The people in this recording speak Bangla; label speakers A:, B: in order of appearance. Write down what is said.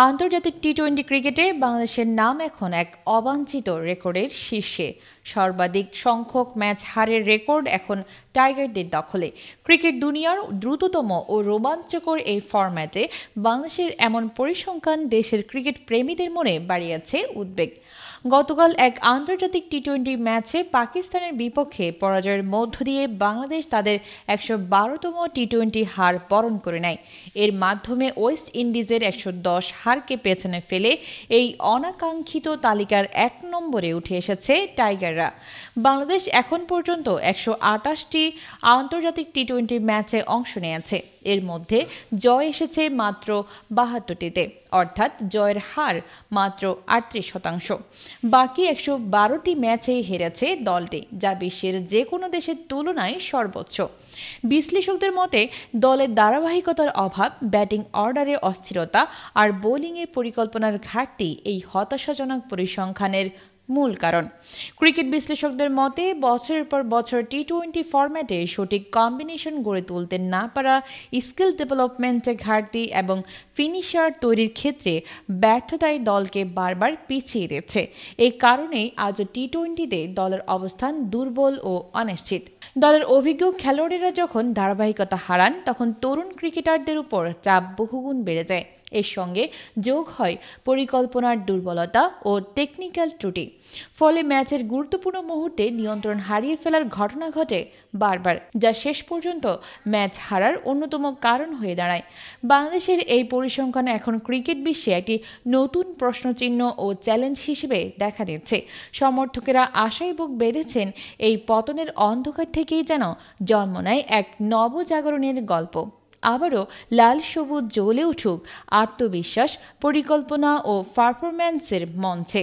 A: আন্তর্জাতিক টি-20 ক্রিকেটে বাংলাদেশের নাম এখন এক অবাঞ্ছিত রেকর্ডের শীর্ষে। সর্বাধিক সংখ্যক ম্যাচ হারের রেকর্ড এখন টাইগারদের দখলে। ক্রিকেট দুনিয়ার দ্রুততম ও রোমাঞ্চকর এই ফরম্যাটে বাংলাদেশের এমন পরিসংখ্যান দেশের ক্রিকেট প্রেমীদের মনে বাড়িয়েছে উদ্বেগ। গতকাল এক আন্তর্জাতিক টি-20 ম্যাচে পাকিস্তানের বিপক্ষে পরাজয়ের মধ্য দিয়ে বাংলাদেশ তাদের ১১২তম টি-20 হার বরণ করে নেয়। এর মাধ্যমে ওয়েস্ট ইন্ডিজের ১১০ হারকে পেছনে ফেলে এই অনাকাঙ্ক্ষিত তালিকার ১ নম্বরে উঠে এসেছে টাইগাররা। বাংলাদেশ এখন পর্যন্ত ১২৮টি আন্তর্জাতিক টি-20 ম্যাচে অংশ নিয়েছে। এর মধ্যে জয় এসেছে মাত্র ৭২টিতে, অর্থাৎ জয়ের হার মাত্র ৩৮%। বাকি ১১২টি ম্যাচেই হেরেছে দলটি, যা বিশ্বের যে কোনো দেশের তুলনায় সর্বোচ্চ। বিশ্লেষকদের মতে দলের ধারাবাহিকতার অভাব, ব্যাটিং অর্ডারে অস্থিরতা আর বোলিংয়ে পরিকল্পনার ঘাটতি এই হতাশাজনক পরিসংখ্যানের মূল কারণ। ক্রিকেট বিশ্লেষকদের মতে বছরের পর বছর টি-20 ফরম্যাটে সঠিক কম্বিনেশন গড়ে তুলতে না পারা, স্কিল ডেভেলপমেন্টে ঘাটতি এবং ফিনিশার তৈরির ক্ষেত্রে ব্যর্থতায় দলকে বারবার পিছিয়ে দিচ্ছে। এই কারণেই আজও টি-20তে দলের অবস্থান দুর্বল ও অনিশ্চিত। দলের অভিজ্ঞ খেলোয়াড়েরা যখন ধারাবাহিকতা হারান, তখন তরুণ ক্রিকেটারদের উপর চাপ বহুগুণ বেড়ে যায়। এর সঙ্গে যোগ হয় পরিকল্পনার দুর্বলতা ও টেকনিক্যাল ত্রুটি। ফলে ম্যাচের গুরুত্বপূর্ণ মুহূর্তে নিয়ন্ত্রণ হারিয়ে ফেলার ঘটনা ঘটে বারবার, যা শেষ পর্যন্ত ম্যাচ হারার অন্যতম কারণ হয়ে দাঁড়ায়। বাংলাদেশের এই পরিসংখ্যান এখন ক্রিকেট বিশ্বে একটি নতুন প্রশ্নচিহ্ন ও চ্যালেঞ্জ হিসেবে দেখা দিচ্ছে। সমর্থকেরা আশায় বুক বেঁধেছেন এই পতনের অন্ধকার থেকেই যেন জন্ম নেয় এক নবজাগরণের গল্প। আবারও লাল সবুজ জ্বলে উঠুক আত্মবিশ্বাস, পরিকল্পনা ও পারফরম্যান্সের মঞ্চে।